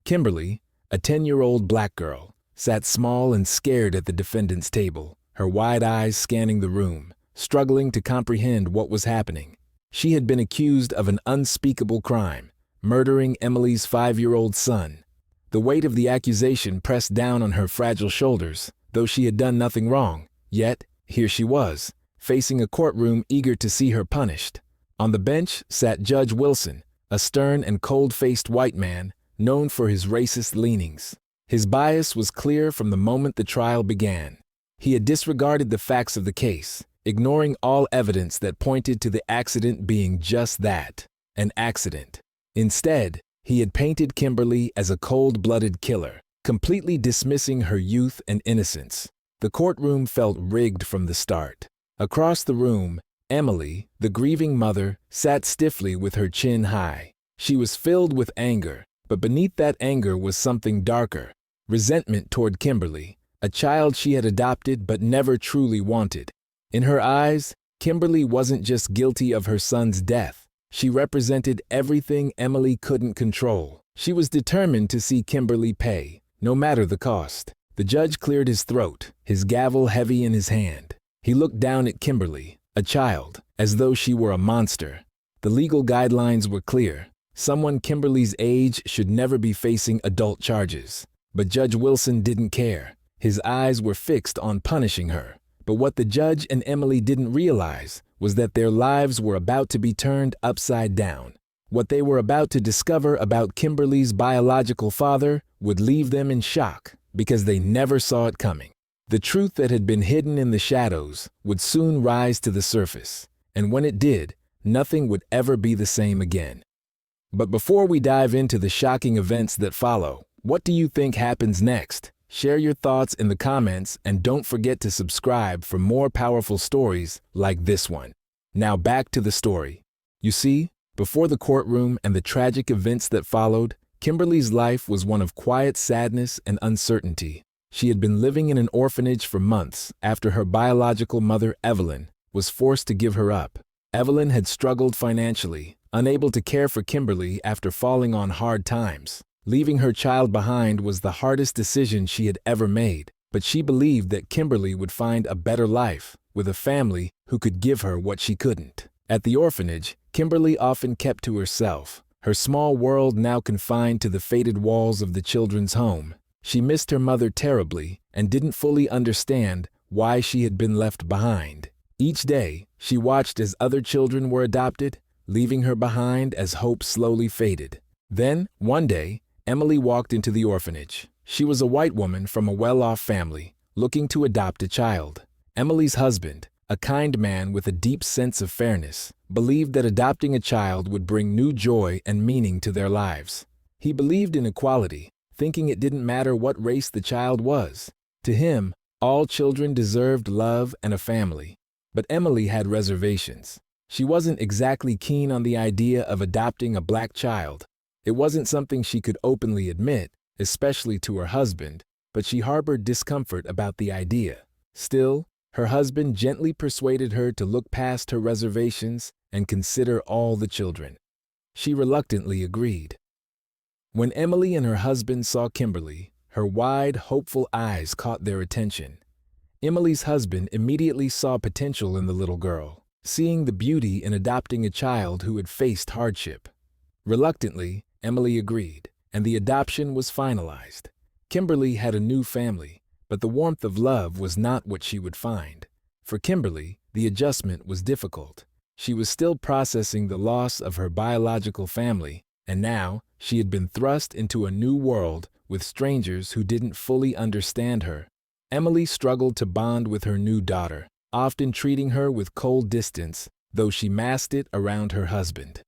Kimberly, a 10-year-old black girl, sat small and scared at the defendant's table, her wide eyes scanning the room, struggling to comprehend what was happening. She had been accused of an unspeakable crime, murdering Emily's 5-year-old son. The weight of the accusation pressed down on her fragile shoulders, though she had done nothing wrong. Yet, here she was, facing a courtroom eager to see her punished. On the bench sat Judge Wilson, a stern and cold-faced white man known for his racist leanings. His bias was clear from the moment the trial began. He had disregarded the facts of the case, ignoring all evidence that pointed to the accident being just that, an accident. Instead, he had painted Kimberly as a cold-blooded killer, completely dismissing her youth and innocence. The courtroom felt rigged from the start. Across the room, Emily, the grieving mother, sat stiffly with her chin high. She was filled with anger, but beneath that anger was something darker: resentment toward Kimberly, a child she had adopted but never truly wanted. In her eyes, Kimberly wasn't just guilty of her son's death. She represented everything Emily couldn't control. She was determined to see Kimberly pay, no matter the cost. The judge cleared his throat, his gavel heavy in his hand. He looked down at Kimberly, a child, as though she were a monster. The legal guidelines were clear. Someone Kimberly's age should never be facing adult charges. But Judge Wilson didn't care. His eyes were fixed on punishing her. But what the judge and Emily didn't realize was that their lives were about to be turned upside down. What they were about to discover about Kimberly's biological father would leave them in shock, because they never saw it coming. The truth that had been hidden in the shadows would soon rise to the surface, and when it did, nothing would ever be the same again. But before we dive into the shocking events that follow, what do you think happens next? Share your thoughts in the comments, and don't forget to subscribe for more powerful stories like this one. Now back to the story. You see, before the courtroom and the tragic events that followed, Kimberly's life was one of quiet sadness and uncertainty. She had been living in an orphanage for months after her biological mother, Evelyn, was forced to give her up. Evelyn had struggled financially, unable to care for Kimberly after falling on hard times. Leaving her child behind was the hardest decision she had ever made, but she believed that Kimberly would find a better life, with a family who could give her what she couldn't. At the orphanage, Kimberly often kept to herself, her small world now confined to the faded walls of the children's home. She missed her mother terribly and didn't fully understand why she had been left behind. Each day, she watched as other children were adopted, leaving her behind as hope slowly faded. Then, one day, Emily walked into the orphanage. She was a white woman from a well-off family, looking to adopt a child. Emily's husband, a kind man with a deep sense of fairness, believed that adopting a child would bring new joy and meaning to their lives. He believed in equality, thinking it didn't matter what race the child was. To him, all children deserved love and a family. But Emily had reservations. She wasn't exactly keen on the idea of adopting a black child. It wasn't something she could openly admit, especially to her husband, but she harbored discomfort about the idea. Still, her husband gently persuaded her to look past her reservations and consider all the children. She reluctantly agreed. When Emily and her husband saw Kimberly, her wide, hopeful eyes caught their attention. Emily's husband immediately saw potential in the little girl, seeing the beauty in adopting a child who had faced hardship. Reluctantly, Emily agreed, and the adoption was finalized. Kimberly had a new family, but the warmth of love was not what she would find. For Kimberly, the adjustment was difficult. She was still processing the loss of her biological family, and now she had been thrust into a new world with strangers who didn't fully understand her. Emily struggled to bond with her new daughter, often treating her with cold distance, though she masked it around her husband.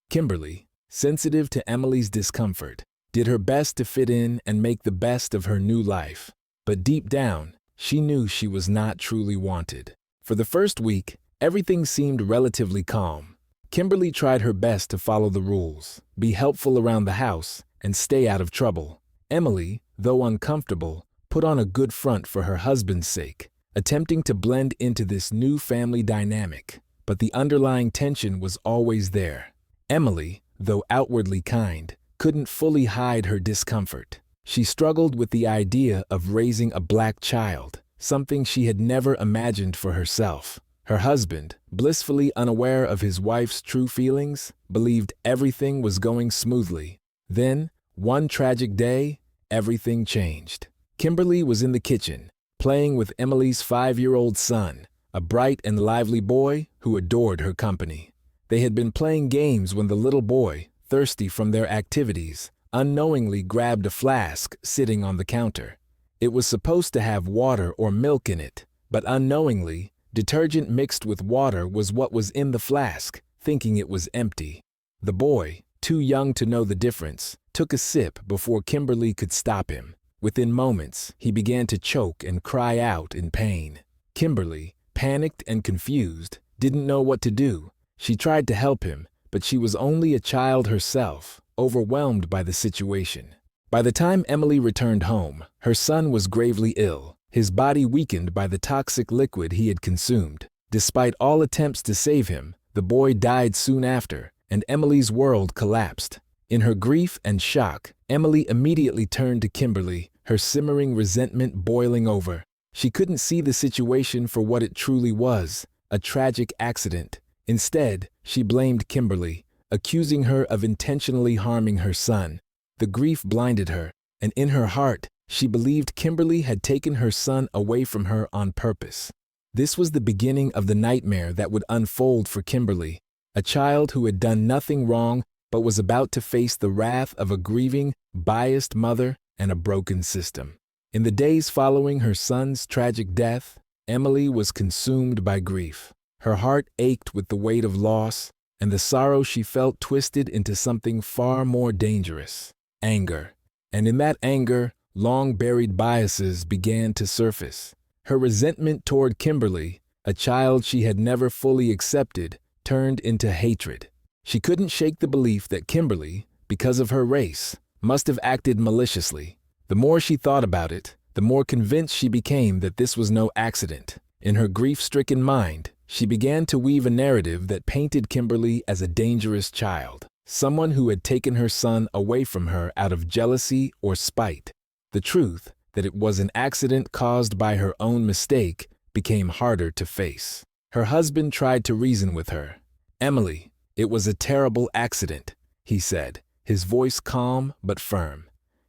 Kimberly, sensitive to Emily's discomfort, did her best to fit in and make the best of her new life. But deep down, she knew she was not truly wanted. For the first week, everything seemed relatively calm. Kimberly tried her best to follow the rules, be helpful around the house, and stay out of trouble. Emily, though uncomfortable, put on a good front for her husband's sake, attempting to blend into this new family dynamic. But the underlying tension was always there. Emily, though outwardly kind, couldn't fully hide her discomfort. She struggled with the idea of raising a black child, something she had never imagined for herself. Her husband, blissfully unaware of his wife's true feelings, believed everything was going smoothly. Then, one tragic day, everything changed. Kimberly was in the kitchen, playing with Emily's 5-year-old son, a bright and lively boy who adored her company. They had been playing games when the little boy, thirsty from their activities, unknowingly grabbed a flask sitting on the counter. It was supposed to have water or milk in it, but unknowingly, detergent mixed with water was what was in the flask, thinking it was empty. The boy, too young to know the difference, took a sip before Kimberly could stop him. Within moments, he began to choke and cry out in pain. Kimberly, panicked and confused, didn't know what to do. She tried to help him, but she was only a child herself, overwhelmed by the situation. By the time Emily returned home, her son was gravely ill, his body weakened by the toxic liquid he had consumed. Despite all attempts to save him, the boy died soon after, and Emily's world collapsed. In her grief and shock, Emily immediately turned to Kimberly, her simmering resentment boiling over. She couldn't see the situation for what it truly was, a tragic accident. Instead, she blamed Kimberly, accusing her of intentionally harming her son. The grief blinded her, and in her heart, she believed Kimberly had taken her son away from her on purpose. This was the beginning of the nightmare that would unfold for Kimberly, a child who had done nothing wrong but was about to face the wrath of a grieving, biased mother and a broken system. In the days following her son's tragic death, Emily was consumed by grief. Her heart ached with the weight of loss, and the sorrow she felt twisted into something far more dangerous: anger. And in that anger, long-buried biases began to surface. Her resentment toward Kimberly, a child she had never fully accepted, turned into hatred. She couldn't shake the belief that Kimberly, because of her race, must have acted maliciously. The more she thought about it, the more convinced she became that this was no accident. In her grief-stricken mind, she began to weave a narrative that painted Kimberly as a dangerous child, someone who had taken her son away from her out of jealousy or spite. The truth, that it was an accident caused by her own mistake, became harder to face. Her husband tried to reason with her. "Emily, it was a terrible accident," he said, his voice calm but firm.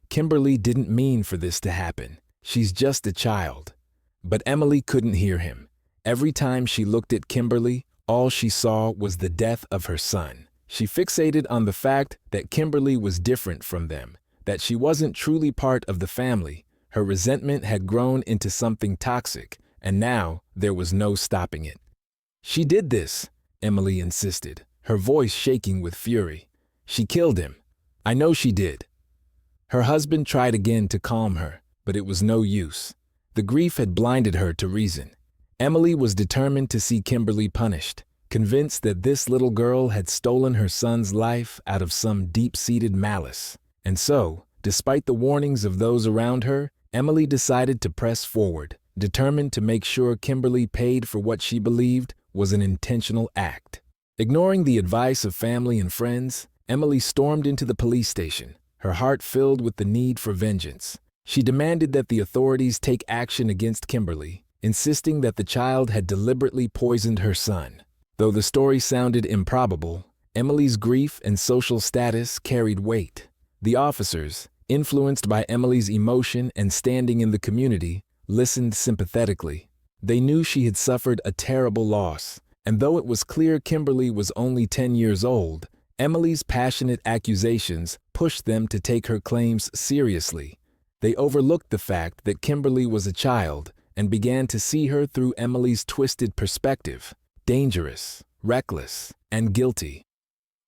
"Kimberly didn't mean for this to happen. She's just a child." But Emily couldn't hear him. Every time she looked at Kimberly, all she saw was the death of her son. She fixated on the fact that Kimberly was different from them, that she wasn't truly part of the family. Her resentment had grown into something toxic, and now there was no stopping it. "She did this," Emily insisted, her voice shaking with fury. "She killed him. I know she did." Her husband tried again to calm her, but it was no use. The grief had blinded her to reason. Emily was determined to see Kimberly punished, convinced that this little girl had stolen her son's life out of some deep-seated malice. And so, despite the warnings of those around her, Emily decided to press forward, determined to make sure Kimberly paid for what she believed was an intentional act. Ignoring the advice of family and friends, Emily stormed into the police station, her heart filled with the need for vengeance. She demanded that the authorities take action against Kimberly, insisting that the child had deliberately poisoned her son. Though the story sounded improbable, Emily's grief and social status carried weight. The officers, influenced by Emily's emotion and standing in the community, listened sympathetically. They knew she had suffered a terrible loss, and though it was clear Kimberly was only 10 years old, Emily's passionate accusations pushed them to take her claims seriously. They overlooked the fact that Kimberly was a child and began to see her through Emily's twisted perspective: dangerous, reckless, and guilty.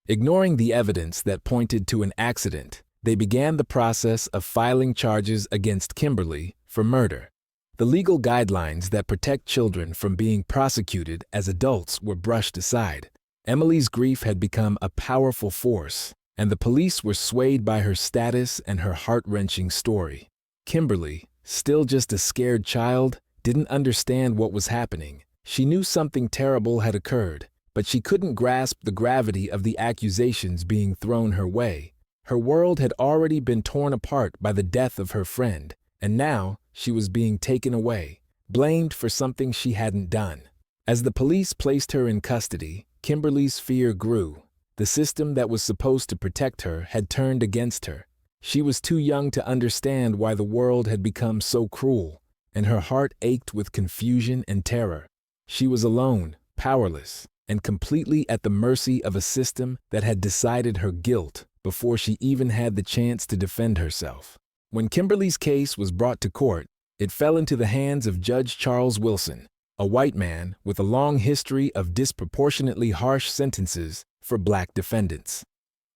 Ignoring the evidence that pointed to an accident, they began the process of filing charges against Kimberly for murder. The legal guidelines that protect children from being prosecuted as adults were brushed aside. Emily's grief had become a powerful force, and the police were swayed by her status and her heart-wrenching story. Kimberly, still just a scared child, didn't understand what was happening. She knew something terrible had occurred, but she couldn't grasp the gravity of the accusations being thrown her way. Her world had already been torn apart by the death of her friend, and now she was being taken away, blamed for something she hadn't done. As the police placed her in custody, Kimberly's fear grew. The system that was supposed to protect her had turned against her. She was too young to understand why the world had become so cruel, and her heart ached with confusion and terror. She was alone, powerless, and completely at the mercy of a system that had decided her guilt before she even had the chance to defend herself. When Kimberly's case was brought to court, it fell into the hands of Judge Charles Wilson, a white man with a long history of disproportionately harsh sentences for black defendants.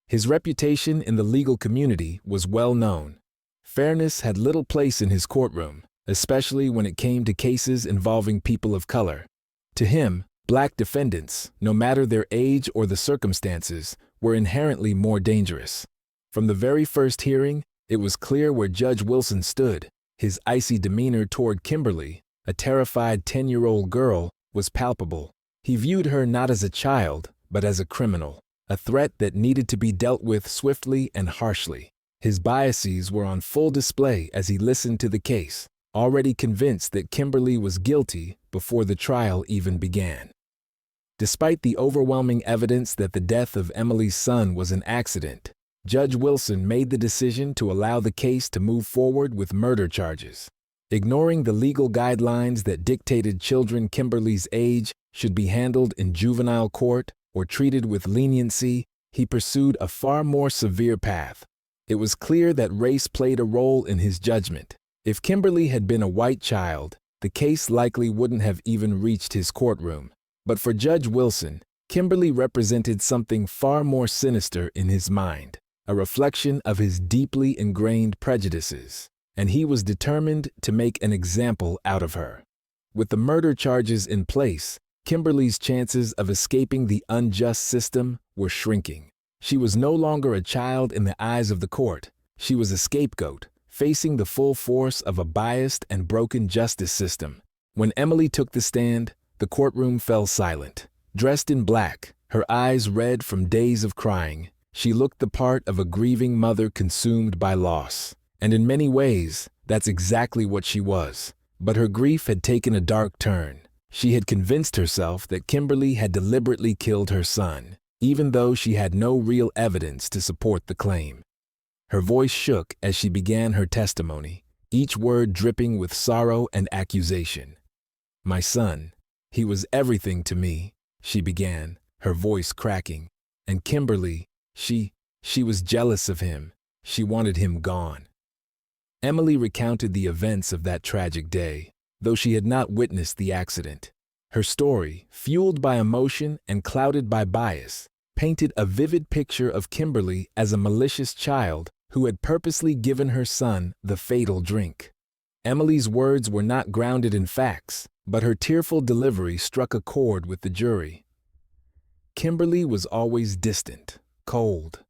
His reputation in the legal community was well known. Fairness had little place in his courtroom, especially when it came to cases involving people of color. To him, black defendants, no matter their age or the circumstances, were inherently more dangerous. From the very first hearing, it was clear where Judge Wilson stood. His icy demeanor toward Kimberly, a terrified 10-year-old girl, was palpable. He viewed her not as a child, but as a criminal, a threat that needed to be dealt with swiftly and harshly. His biases were on full display as he listened to the case, already convinced that Kimberly was guilty before the trial even began. Despite the overwhelming evidence that the death of Emily's son was an accident, Judge Wilson made the decision to allow the case to move forward with murder charges. Ignoring the legal guidelines that dictated children Kimberly's age should be handled in juvenile court or treated with leniency, he pursued a far more severe path. It was clear that race played a role in his judgment. If Kimberly had been a white child, the case likely wouldn't have even reached his courtroom. But for Judge Wilson, Kimberly represented something far more sinister in his mind, a reflection of his deeply ingrained prejudices, and he was determined to make an example out of her. With the murder charges in place, Kimberly's chances of escaping the unjust system were shrinking. She was no longer a child in the eyes of the court. She was a scapegoat, facing the full force of a biased and broken justice system. When Emily took the stand, the courtroom fell silent. Dressed in black, her eyes red from days of crying, she looked the part of a grieving mother consumed by loss. And in many ways, that's exactly what she was. But her grief had taken a dark turn. She had convinced herself that Kimberly had deliberately killed her son, even though she had no real evidence to support the claim. Her voice shook as she began her testimony, each word dripping with sorrow and accusation. "My son, he was everything to me," she began, her voice cracking. "And Kimberly, she was jealous of him. She wanted him gone." Emily recounted the events of that tragic day, though she had not witnessed the accident. Her story, fueled by emotion and clouded by bias, painted a vivid picture of Kimberly as a malicious child who had purposely given her son the fatal drink. Emily's words were not grounded in facts, but her tearful delivery struck a chord with the jury. "Kimberly was always distant, cold.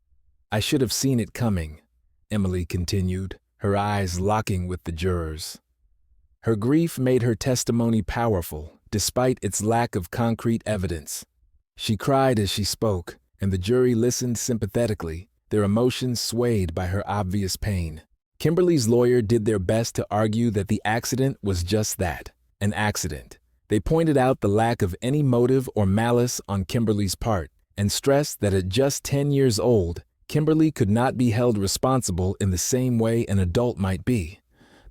I should have seen it coming," Emily continued, her eyes locking with the jurors. Her grief made her testimony powerful, despite its lack of concrete evidence. She cried as she spoke, and the jury listened sympathetically, their emotions swayed by her obvious pain. Kimberly's lawyer did their best to argue that the accident was just that, an accident. They pointed out the lack of any motive or malice on Kimberly's part, and stressed that at just 10 years old, Kimberly could not be held responsible in the same way an adult might be.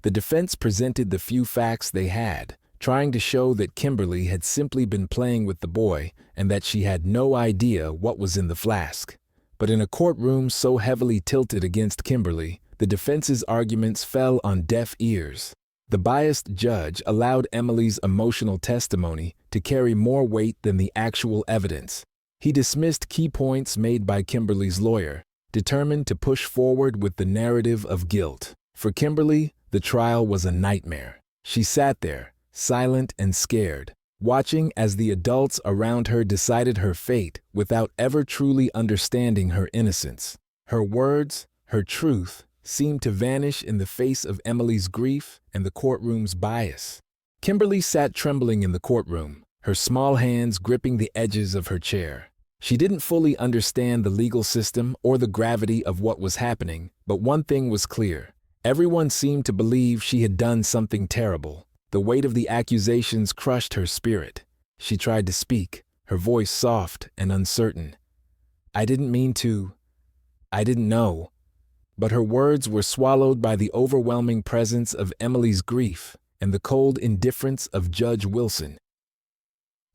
The defense presented the few facts they had, trying to show that Kimberly had simply been playing with the boy and that she had no idea what was in the flask. But in a courtroom so heavily tilted against Kimberly, the defense's arguments fell on deaf ears. The biased judge allowed Emily's emotional testimony to carry more weight than the actual evidence. He dismissed key points made by Kimberly's lawyer, determined to push forward with the narrative of guilt. For Kimberly, the trial was a nightmare. She sat there, silent and scared, watching as the adults around her decided her fate without ever truly understanding her innocence. Her words, her truth, seemed to vanish in the face of Emily's grief and the courtroom's bias. Kimberly sat trembling in the courtroom, her small hands gripping the edges of her chair. She didn't fully understand the legal system or the gravity of what was happening, but one thing was clear. Everyone seemed to believe she had done something terrible. The weight of the accusations crushed her spirit. She tried to speak, her voice soft and uncertain. I didn't mean to. I didn't know. But her words were swallowed by the overwhelming presence of Emily's grief and the cold indifference of Judge Wilson.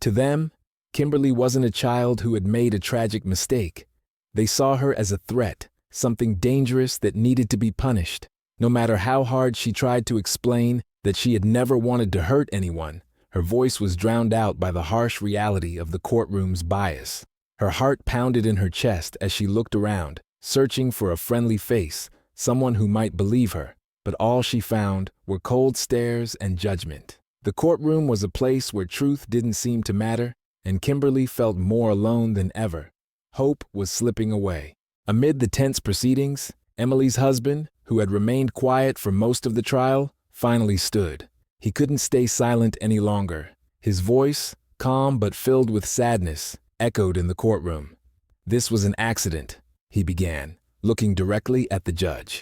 To them, Kimberly wasn't a child who had made a tragic mistake. They saw her as a threat, something dangerous that needed to be punished. No matter how hard she tried to explain that she had never wanted to hurt anyone, her voice was drowned out by the harsh reality of the courtroom's bias. Her heart pounded in her chest as she looked around, searching for a friendly face, someone who might believe her, but all she found were cold stares and judgment. The courtroom was a place where truth didn't seem to matter, and Kimberly felt more alone than ever. Hope was slipping away. Amid the tense proceedings, Emily's husband, who had remained quiet for most of the trial, finally stood. He couldn't stay silent any longer. His voice, calm but filled with sadness, echoed in the courtroom. This was an accident, he began, looking directly at the judge.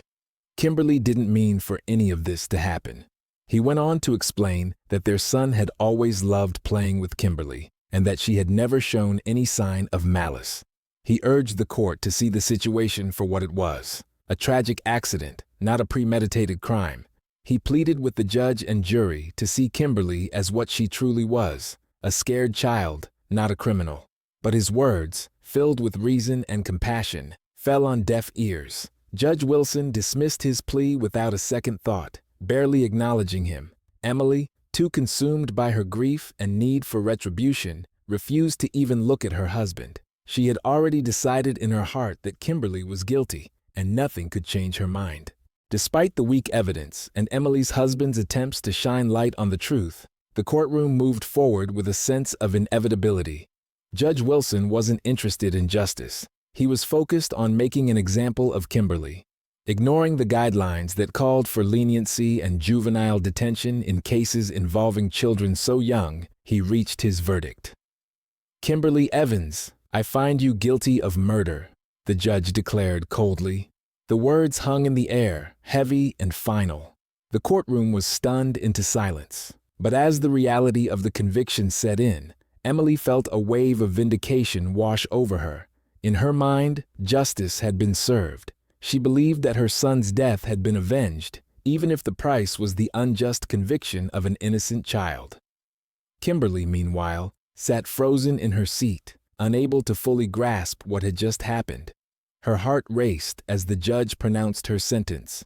Kimberly didn't mean for any of this to happen. He went on to explain that their son had always loved playing with Kimberly, and that she had never shown any sign of malice. He urged the court to see the situation for what it was, a tragic accident, not a premeditated crime. He pleaded with the judge and jury to see Kimberly as what she truly was, a scared child, not a criminal. But his words, filled with reason and compassion, fell on deaf ears. Judge Wilson dismissed his plea without a second thought, barely acknowledging him. Emily, too consumed by her grief and need for retribution, refused to even look at her husband. She had already decided in her heart that Kimberly was guilty, and nothing could change her mind. Despite the weak evidence and Emily's husband's attempts to shine light on the truth, the courtroom moved forward with a sense of inevitability. Judge Wilson wasn't interested in justice. He was focused on making an example of Kimberly. Ignoring the guidelines that called for leniency and juvenile detention in cases involving children so young, he reached his verdict. Kimberly Evans, I find you guilty of murder, the judge declared coldly. The words hung in the air, heavy and final. The courtroom was stunned into silence. But as the reality of the conviction set in, Emily felt a wave of vindication wash over her. In her mind, justice had been served. She believed that her son's death had been avenged, even if the price was the unjust conviction of an innocent child. Kimberly, meanwhile, sat frozen in her seat, unable to fully grasp what had just happened. Her heart raced as the judge pronounced her sentence.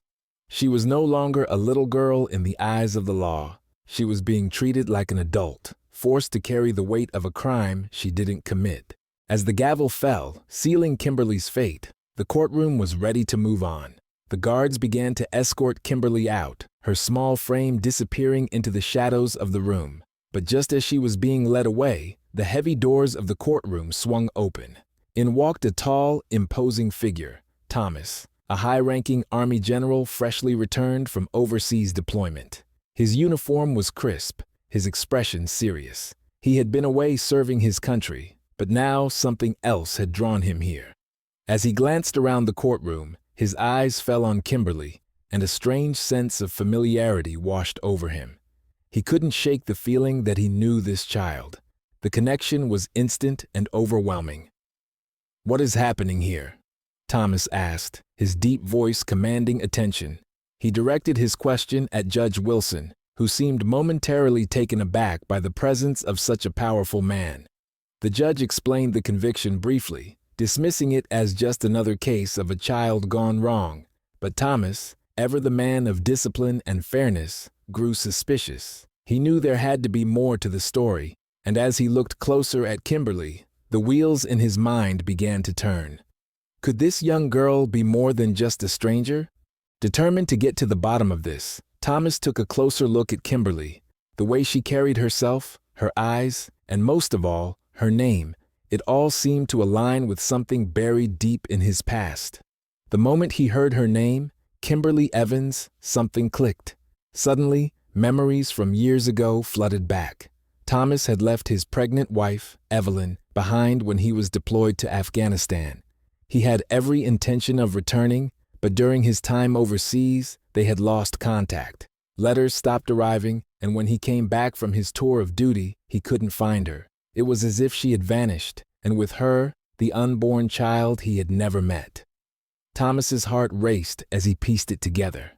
She was no longer a little girl in the eyes of the law. She was being treated like an adult, forced to carry the weight of a crime she didn't commit. As the gavel fell, sealing Kimberly's fate, the courtroom was ready to move on. The guards began to escort Kimberly out, her small frame disappearing into the shadows of the room. But just as she was being led away, the heavy doors of the courtroom swung open. In walked a tall, imposing figure, Thomas, a high-ranking Army general freshly returned from overseas deployment. His uniform was crisp, his expression serious. He had been away serving his country, but now something else had drawn him here. As he glanced around the courtroom, his eyes fell on Kimberly, and a strange sense of familiarity washed over him. He couldn't shake the feeling that he knew this child. The connection was instant and overwhelming. "What is happening here?" Thomas asked, his deep voice commanding attention. He directed his question at Judge Wilson, who seemed momentarily taken aback by the presence of such a powerful man. The judge explained the conviction briefly, dismissing it as just another case of a child gone wrong. But Thomas, ever the man of discipline and fairness, grew suspicious. He knew there had to be more to the story, and as he looked closer at Kimberly, the wheels in his mind began to turn. Could this young girl be more than just a stranger? Determined to get to the bottom of this, Thomas took a closer look at Kimberly. The way she carried herself, her eyes, and most of all, her name, it all seemed to align with something buried deep in his past. The moment he heard her name, Kimberly Evans, something clicked. Suddenly, memories from years ago flooded back. Thomas had left his pregnant wife, Evelyn, behind when he was deployed to Afghanistan. He had every intention of returning, but during his time overseas, they had lost contact. Letters stopped arriving, and when he came back from his tour of duty, he couldn't find her. It was as if she had vanished, and with her, the unborn child he had never met. Thomas's heart raced as he pieced it together.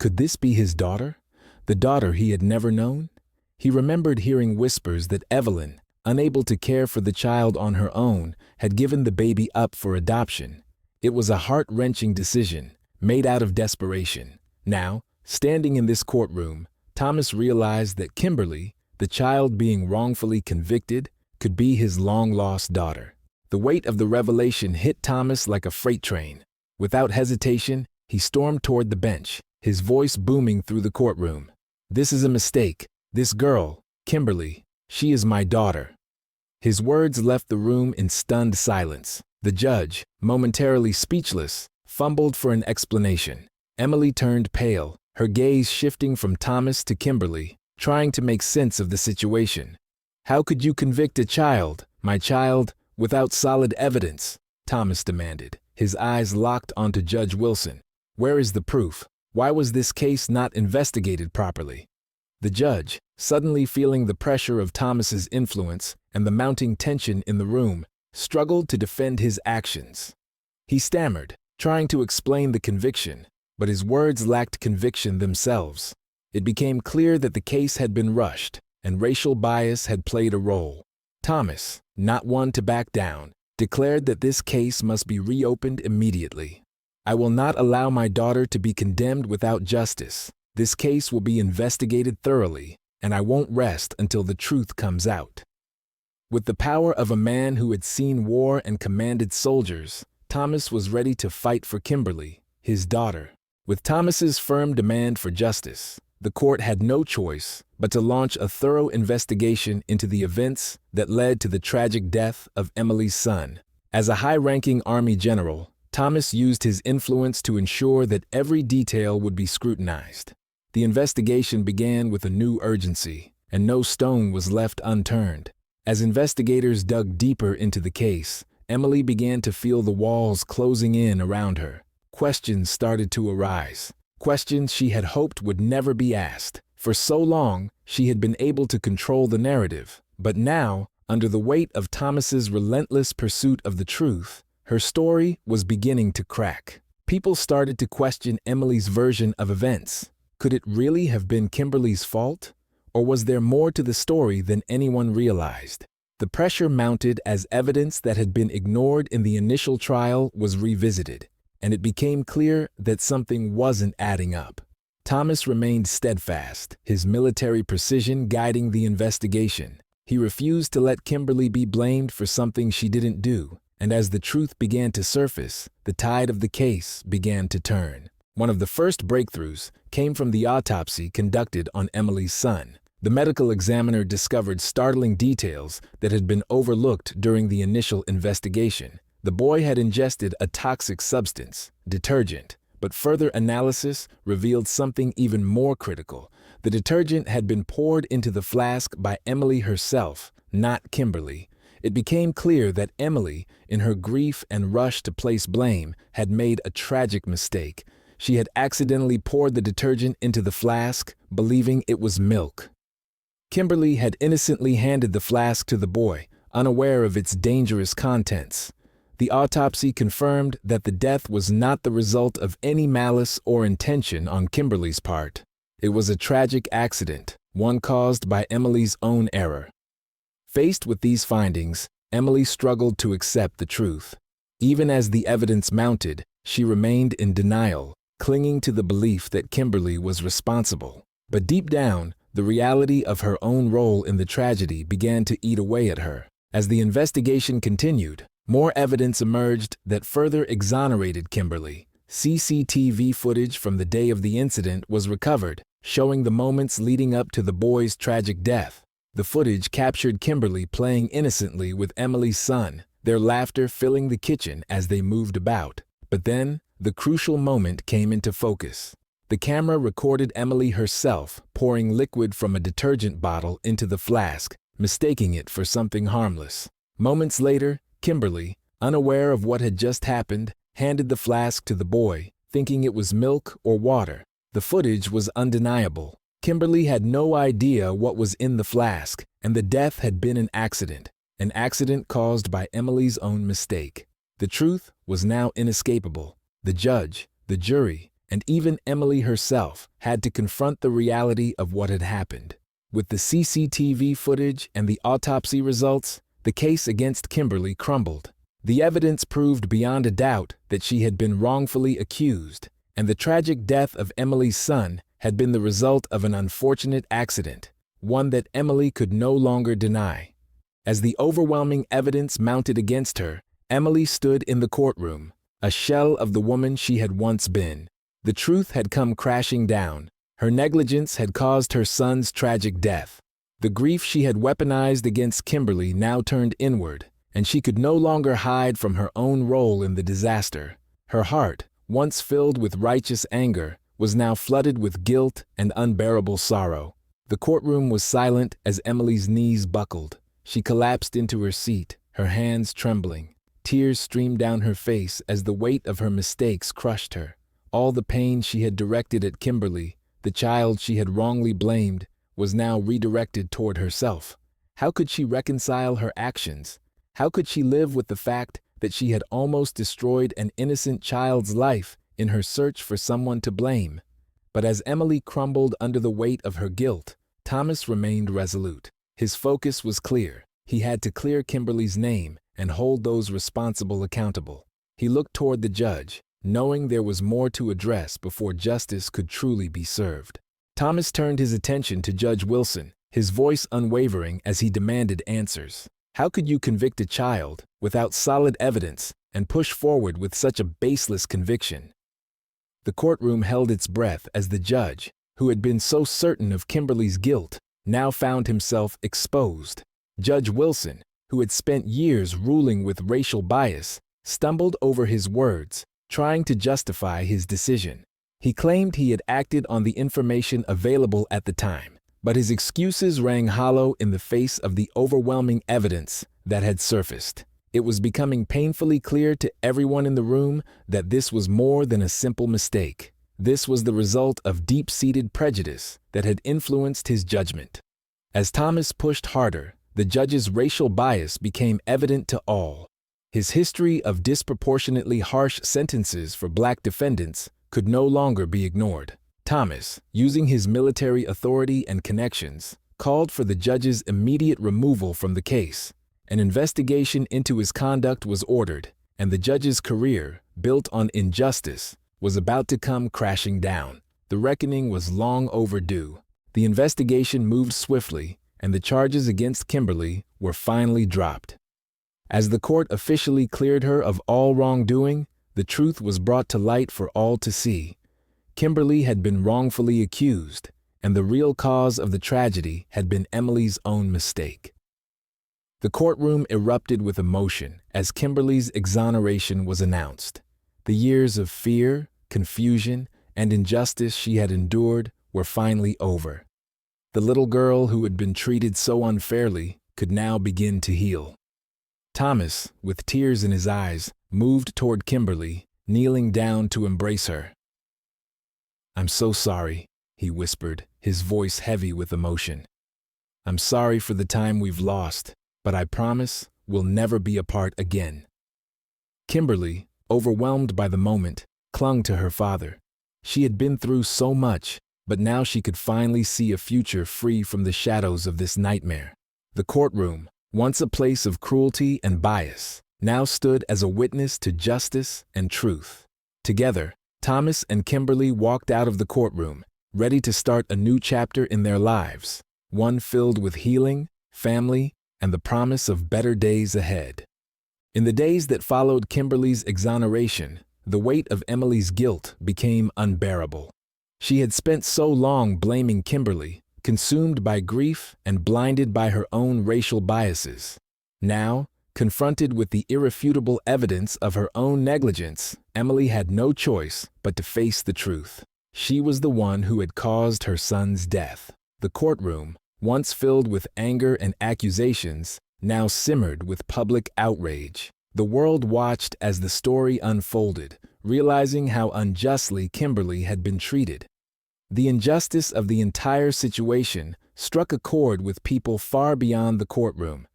Could this be his daughter? The daughter he had never known? He remembered hearing whispers that Evelyn, unable to care for the child on her own, had given the baby up for adoption. It was a heart-wrenching decision, made out of desperation. Now, standing in this courtroom, Thomas realized that Kimberly, the child being wrongfully convicted, could be his long-lost daughter. The weight of the revelation hit Thomas like a freight train. Without hesitation, he stormed toward the bench, his voice booming through the courtroom. "This is a mistake. This girl, Kimberly, she is my daughter." His words left the room in stunned silence. The judge, momentarily speechless, fumbled for an explanation. Emily turned pale, her gaze shifting from Thomas to Kimberly, trying to make sense of the situation. "How could you convict a child, my child, without solid evidence?" Thomas demanded, his eyes locked onto Judge Wilson. "Where is the proof? Why was this case not investigated properly?" The judge, suddenly feeling the pressure of Thomas's influence and the mounting tension in the room, struggled to defend his actions. He stammered, trying to explain the conviction, but his words lacked conviction themselves. It became clear that the case had been rushed, and racial bias had played a role. Thomas, not one to back down, declared that this case must be reopened immediately. "I will not allow my daughter to be condemned without justice. This case will be investigated thoroughly, and I won't rest until the truth comes out." With the power of a man who had seen war and commanded soldiers, Thomas was ready to fight for Kimberly, his daughter. With Thomas's firm demand for justice, the court had no choice but to launch a thorough investigation into the events that led to the tragic death of Emily's son. As a high-ranking Army general, Thomas used his influence to ensure that every detail would be scrutinized. The investigation began with a new urgency, and no stone was left unturned. As investigators dug deeper into the case, Emily began to feel the walls closing in around her. Questions started to arise, questions she had hoped would never be asked. For so long, she had been able to control the narrative, but now, under the weight of Thomas's relentless pursuit of the truth, her story was beginning to crack. People started to question Emily's version of events. Could it really have been Kimberly's fault? Or was there more to the story than anyone realized? The pressure mounted as evidence that had been ignored in the initial trial was revisited, and it became clear that something wasn't adding up. Thomas remained steadfast, his military precision guiding the investigation. He refused to let Kimberly be blamed for something she didn't do, and as the truth began to surface, the tide of the case began to turn. One of the first breakthroughs came from the autopsy conducted on Emily's son. The medical examiner discovered startling details that had been overlooked during the initial investigation. The boy had ingested a toxic substance, detergent, but further analysis revealed something even more critical. The detergent had been poured into the flask by Emily herself, not Kimberly. It became clear that Emily, in her grief and rush to place blame, had made a tragic mistake. She had accidentally poured the detergent into the flask, believing it was milk. Kimberly had innocently handed the flask to the boy, unaware of its dangerous contents. The autopsy confirmed that the death was not the result of any malice or intention on Kimberly's part. It was a tragic accident, one caused by Emily's own error. Faced with these findings, Emily struggled to accept the truth. Even as the evidence mounted, she remained in denial, clinging to the belief that Kimberly was responsible. But deep down, the reality of her own role in the tragedy began to eat away at her. As the investigation continued, more evidence emerged that further exonerated Kimberly. CCTV footage from the day of the incident was recovered, showing the moments leading up to the boy's tragic death. The footage captured Kimberly playing innocently with Emily's son, their laughter filling the kitchen as they moved about. But then, the crucial moment came into focus. The camera recorded Emily herself pouring liquid from a detergent bottle into the flask, mistaking it for something harmless. Moments later, Kimberly, unaware of what had just happened, handed the flask to the boy, thinking it was milk or water. The footage was undeniable. Kimberly had no idea what was in the flask, and the death had been an accident caused by Emily's own mistake. The truth was now inescapable. The judge, the jury, and even Emily herself had to confront the reality of what had happened. With the CCTV footage and the autopsy results, the case against Kimberly crumbled. The evidence proved beyond a doubt that she had been wrongfully accused, and the tragic death of Emily's son had been the result of an unfortunate accident, one that Emily could no longer deny. As the overwhelming evidence mounted against her, Emily stood in the courtroom, a shell of the woman she had once been. The truth had come crashing down. Her negligence had caused her son's tragic death. The grief she had weaponized against Kimberly now turned inward, and she could no longer hide from her own role in the disaster. Her heart, once filled with righteous anger, was now flooded with guilt and unbearable sorrow. The courtroom was silent as Emily's knees buckled. She collapsed into her seat, her hands trembling. Tears streamed down her face as the weight of her mistakes crushed her. All the pain she had directed at Kimberly, the child she had wrongly blamed, was now redirected toward herself. How could she reconcile her actions? How could she live with the fact that she had almost destroyed an innocent child's life in her search for someone to blame? But as Emily crumbled under the weight of her guilt, Thomas remained resolute. His focus was clear. He had to clear Kimberly's name and hold those responsible accountable. He looked toward the judge, knowing there was more to address before justice could truly be served. Thomas turned his attention to Judge Wilson, his voice unwavering as he demanded answers. How could you convict a child without solid evidence and push forward with such a baseless conviction? The courtroom held its breath as the judge, who had been so certain of Kimberly's guilt, now found himself exposed. Judge Wilson, who had spent years ruling with racial bias, stumbled over his words, trying to justify his decision. He claimed he had acted on the information available at the time, but his excuses rang hollow in the face of the overwhelming evidence that had surfaced. It was becoming painfully clear to everyone in the room that this was more than a simple mistake. This was the result of deep-seated prejudice that had influenced his judgment. As Thomas pushed harder, the judge's racial bias became evident to all. His history of disproportionately harsh sentences for black defendants could no longer be ignored. Thomas, using his military authority and connections, called for the judge's immediate removal from the case. An investigation into his conduct was ordered, and the judge's career, built on injustice, was about to come crashing down. The reckoning was long overdue. The investigation moved swiftly, and the charges against Kimberly were finally dropped. As the court officially cleared her of all wrongdoing, the truth was brought to light for all to see. Kimberly had been wrongfully accused, and the real cause of the tragedy had been Emily's own mistake. The courtroom erupted with emotion as Kimberly's exoneration was announced. The years of fear, confusion, and injustice she had endured were finally over. The little girl who had been treated so unfairly could now begin to heal. Thomas, with tears in his eyes, moved toward Kimberly, kneeling down to embrace her. "I'm so sorry," he whispered, his voice heavy with emotion. "I'm sorry for the time we've lost, but I promise we'll never be apart again." Kimberly, overwhelmed by the moment, clung to her father. She had been through so much, but now she could finally see a future free from the shadows of this nightmare. The courtroom, once a place of cruelty and bias, now stood as a witness to justice and truth. Together, Thomas and Kimberly walked out of the courtroom, ready to start a new chapter in their lives, one filled with healing, family, and the promise of better days ahead. In the days that followed Kimberly's exoneration, the weight of Emily's guilt became unbearable. She had spent so long blaming Kimberly, consumed by grief and blinded by her own racial biases. Now, confronted with the irrefutable evidence of her own negligence, Emily had no choice but to face the truth. She was the one who had caused her son's death. The courtroom, once filled with anger and accusations, now simmered with public outrage. The world watched as the story unfolded, realizing how unjustly Kimberly had been treated. The injustice of the entire situation struck a chord with people far beyond the courtroom.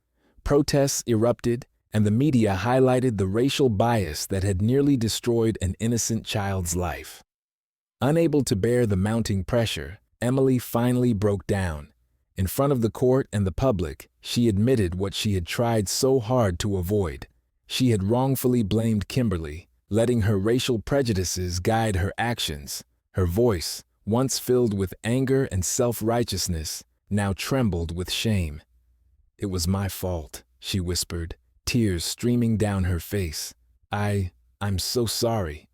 Protests erupted, and the media highlighted the racial bias that had nearly destroyed an innocent child's life. Unable to bear the mounting pressure, Emily finally broke down. In front of the court and the public, she admitted what she had tried so hard to avoid. She had wrongfully blamed Kimberly, letting her racial prejudices guide her actions. Her voice, once filled with anger and self-righteousness, now trembled with shame. "It was my fault," she whispered, tears streaming down her face. I'm so sorry."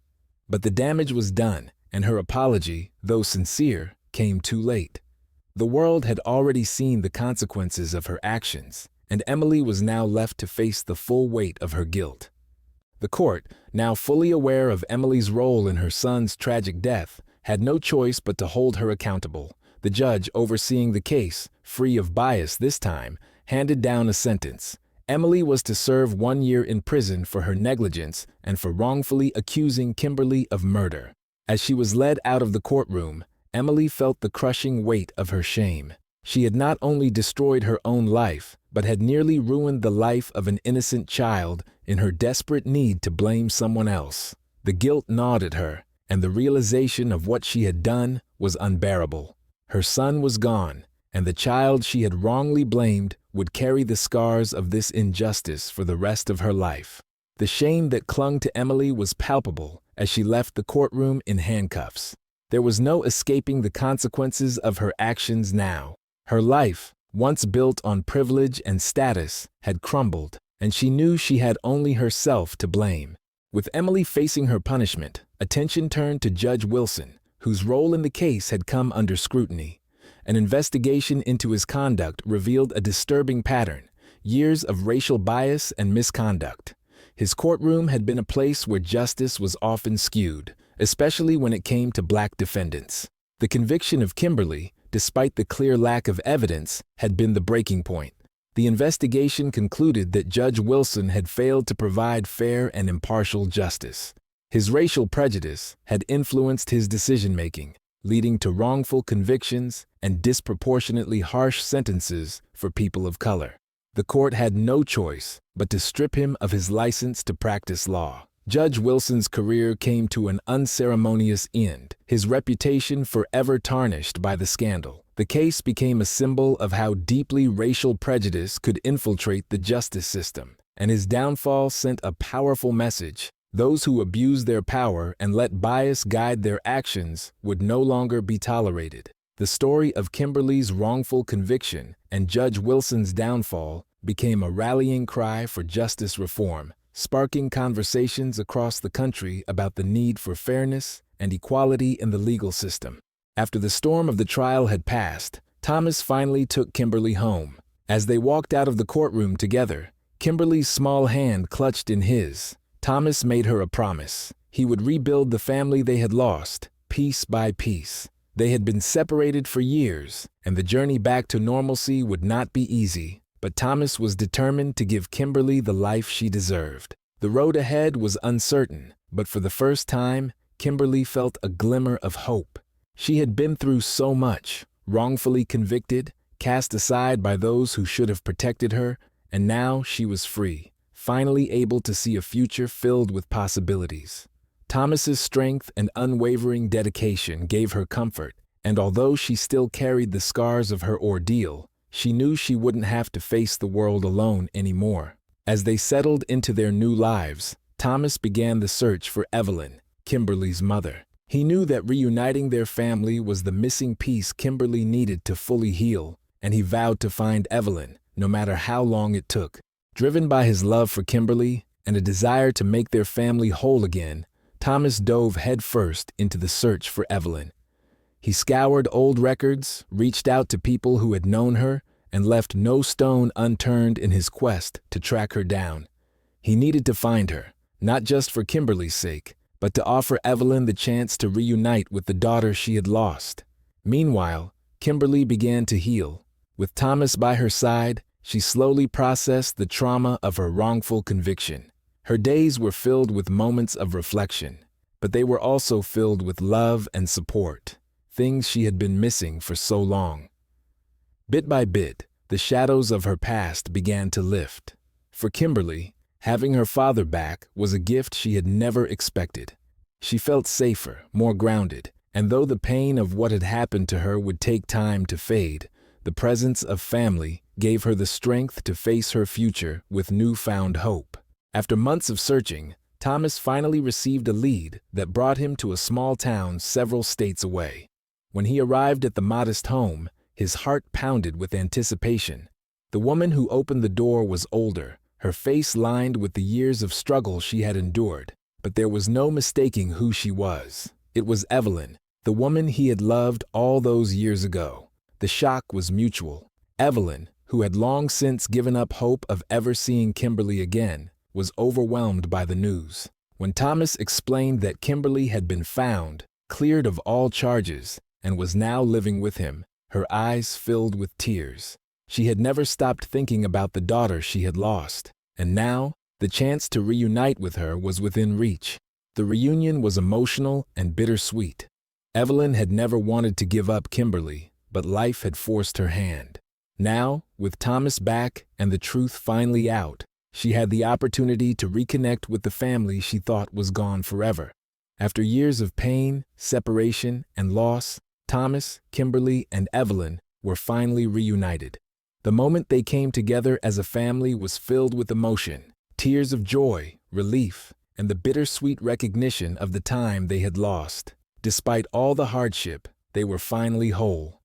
But the damage was done, and her apology, though sincere, came too late. The world had already seen the consequences of her actions, and Emily was now left to face the full weight of her guilt. The court, now fully aware of Emily's role in her son's tragic death, had no choice but to hold her accountable. The judge overseeing the case, free of bias this time, handed down a sentence. Emily was to serve 1 year in prison for her negligence and for wrongfully accusing Kimberly of murder. As she was led out of the courtroom, Emily felt the crushing weight of her shame. She had not only destroyed her own life, but had nearly ruined the life of an innocent child in her desperate need to blame someone else. The guilt gnawed at her, and the realization of what she had done was unbearable. Her son was gone, and the child she had wrongly blamed would carry the scars of this injustice for the rest of her life. The shame that clung to Emily was palpable as she left the courtroom in handcuffs. There was no escaping the consequences of her actions now. Her life, once built on privilege and status, had crumbled, and she knew she had only herself to blame. With Emily facing her punishment, attention turned to Judge Wilson, whose role in the case had come under scrutiny. An investigation into his conduct revealed a disturbing pattern: years of racial bias and misconduct. His courtroom had been a place where justice was often skewed, especially when it came to black defendants. The conviction of Kimberly, despite the clear lack of evidence, had been the breaking point. The investigation concluded that Judge Wilson had failed to provide fair and impartial justice. His racial prejudice had influenced his decision-making, leading to wrongful convictions and disproportionately harsh sentences for people of color. The court had no choice but to strip him of his license to practice law. Judge Wilson's career came to an unceremonious end, his reputation forever tarnished by the scandal. The case became a symbol of how deeply racial prejudice could infiltrate the justice system, and his downfall sent a powerful message. Those who abused their power and let bias guide their actions would no longer be tolerated. The story of Kimberly's wrongful conviction and Judge Wilson's downfall became a rallying cry for justice reform, sparking conversations across the country about the need for fairness and equality in the legal system. After the storm of the trial had passed, Thomas finally took Kimberly home. As they walked out of the courtroom together, Kimberly's small hand clutched in his. Thomas made her a promise. He would rebuild the family they had lost, piece by piece. They had been separated for years, and the journey back to normalcy would not be easy. But Thomas was determined to give Kimberly the life she deserved. The road ahead was uncertain, but for the first time, Kimberly felt a glimmer of hope. She had been through so much, wrongfully convicted, cast aside by those who should have protected her, and now she was free, finally able to see a future filled with possibilities. Thomas's strength and unwavering dedication gave her comfort, and although she still carried the scars of her ordeal, she knew she wouldn't have to face the world alone anymore. As they settled into their new lives, Thomas began the search for Evelyn, Kimberly's mother. He knew that reuniting their family was the missing piece Kimberly needed to fully heal, and he vowed to find Evelyn, no matter how long it took. Driven by his love for Kimberly and a desire to make their family whole again, Thomas dove headfirst into the search for Evelyn. He scoured old records, reached out to people who had known her, and left no stone unturned in his quest to track her down. He needed to find her, not just for Kimberly's sake, but to offer Evelyn the chance to reunite with the daughter she had lost. Meanwhile, Kimberly began to heal. With Thomas by her side, she slowly processed the trauma of her wrongful conviction. Her days were filled with moments of reflection, but they were also filled with love and support, things she had been missing for so long. Bit by bit, the shadows of her past began to lift. For Kimberly, having her father back was a gift she had never expected. She felt safer, more grounded, and though the pain of what had happened to her would take time to fade, the presence of family gave her the strength to face her future with newfound hope. After months of searching, Thomas finally received a lead that brought him to a small town several states away. When he arrived at the modest home, his heart pounded with anticipation. The woman who opened the door was older, her face lined with the years of struggle she had endured, but there was no mistaking who she was. It was Evelyn, the woman he had loved all those years ago. The shock was mutual. Evelyn, who had long since given up hope of ever seeing Kimberly again, was overwhelmed by the news. When Thomas explained that Kimberly had been found, cleared of all charges, and was now living with him, her eyes filled with tears. She had never stopped thinking about the daughter she had lost, and now, the chance to reunite with her was within reach. The reunion was emotional and bittersweet. Evelyn had never wanted to give up Kimberly, but life had forced her hand. Now, with Thomas back and the truth finally out, she had the opportunity to reconnect with the family she thought was gone forever. After years of pain, separation, and loss, Thomas, Kimberly, and Evelyn were finally reunited. The moment they came together as a family was filled with emotion, tears of joy, relief, and the bittersweet recognition of the time they had lost. Despite all the hardship, they were finally whole.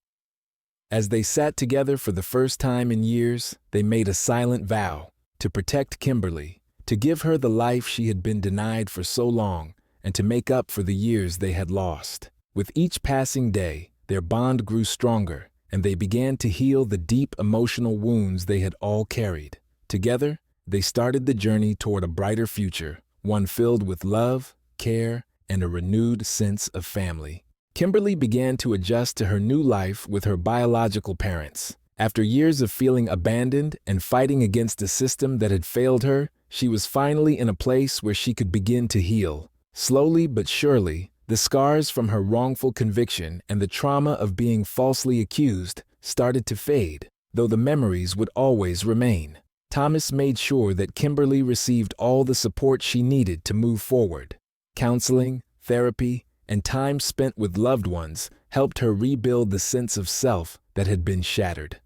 As they sat together for the first time in years, they made a silent vow to protect Kimberly, to give her the life she had been denied for so long, and to make up for the years they had lost. With each passing day, their bond grew stronger, and they began to heal the deep emotional wounds they had all carried. Together, they started the journey toward a brighter future, one filled with love, care, and a renewed sense of family. Kimberly began to adjust to her new life with her biological parents. After years of feeling abandoned and fighting against a system that had failed her, she was finally in a place where she could begin to heal. Slowly but surely, the scars from her wrongful conviction and the trauma of being falsely accused started to fade, though the memories would always remain. Thomas made sure that Kimberly received all the support she needed to move forward. Counseling, therapy, and time spent with loved ones helped her rebuild the sense of self that had been shattered.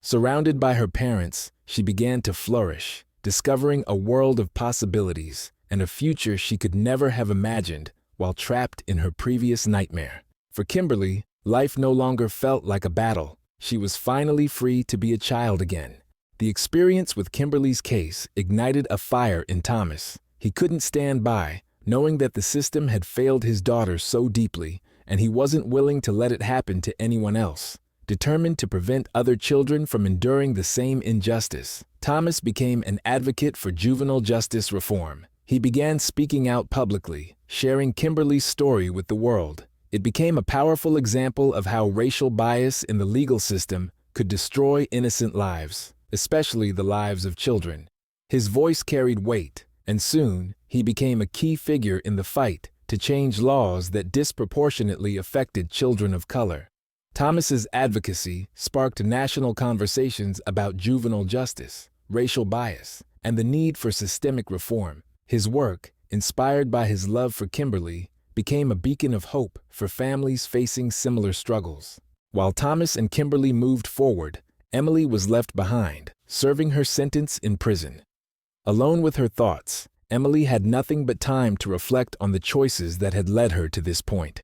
Surrounded by her parents, she began to flourish, discovering a world of possibilities and a future she could never have imagined while trapped in her previous nightmare. For Kimberly, life no longer felt like a battle. She was finally free to be a child again. The experience with Kimberly's case ignited a fire in Thomas. He couldn't stand by, knowing that the system had failed his daughter so deeply, and he wasn't willing to let it happen to anyone else. Determined to prevent other children from enduring the same injustice, Thomas became an advocate for juvenile justice reform. He began speaking out publicly, sharing Kimberly's story with the world. It became a powerful example of how racial bias in the legal system could destroy innocent lives, especially the lives of children. His voice carried weight, and soon, he became a key figure in the fight to change laws that disproportionately affected children of color. Thomas's advocacy sparked national conversations about juvenile justice, racial bias, and the need for systemic reform. His work, inspired by his love for Kimberly, became a beacon of hope for families facing similar struggles. While Thomas and Kimberly moved forward, Emily was left behind, serving her sentence in prison. Alone with her thoughts, Emily had nothing but time to reflect on the choices that had led her to this point.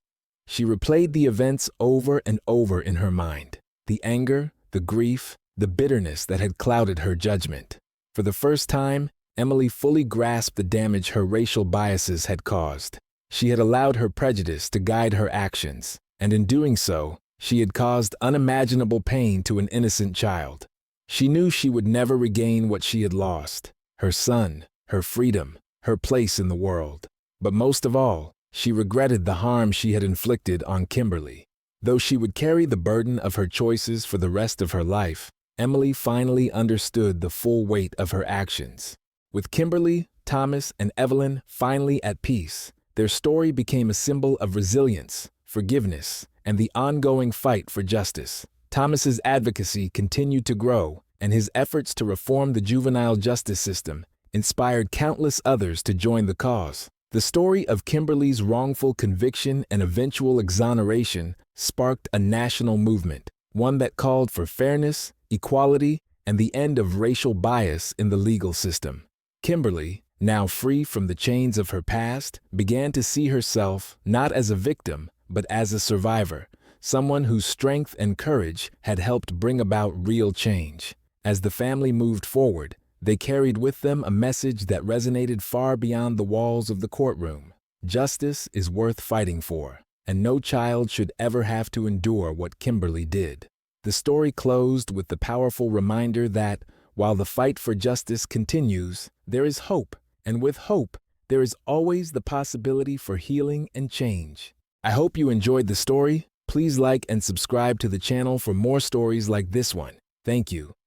She replayed the events over and over in her mind, the anger, the grief, the bitterness that had clouded her judgment. For the first time, Emily fully grasped the damage her racial biases had caused. She had allowed her prejudice to guide her actions, and in doing so, she had caused unimaginable pain to an innocent child. She knew she would never regain what she had lost: her son, her freedom, her place in the world. But most of all, she regretted the harm she had inflicted on Kimberly. Though she would carry the burden of her choices for the rest of her life, Emily finally understood the full weight of her actions. With Kimberly, Thomas, and Evelyn finally at peace, their story became a symbol of resilience, forgiveness, and the ongoing fight for justice. Thomas's advocacy continued to grow, and his efforts to reform the juvenile justice system inspired countless others to join the cause. The story of Kimberly's wrongful conviction and eventual exoneration sparked a national movement, one that called for fairness, equality, and the end of racial bias in the legal system. Kimberly, now free from the chains of her past, began to see herself not as a victim, but as a survivor, someone whose strength and courage had helped bring about real change. As the family moved forward, they carried with them a message that resonated far beyond the walls of the courtroom. Justice is worth fighting for, and no child should ever have to endure what Kimberly did. The story closed with the powerful reminder that, while the fight for justice continues, there is hope, and with hope, there is always the possibility for healing and change. I hope you enjoyed the story. Please like and subscribe to the channel for more stories like this one. Thank you.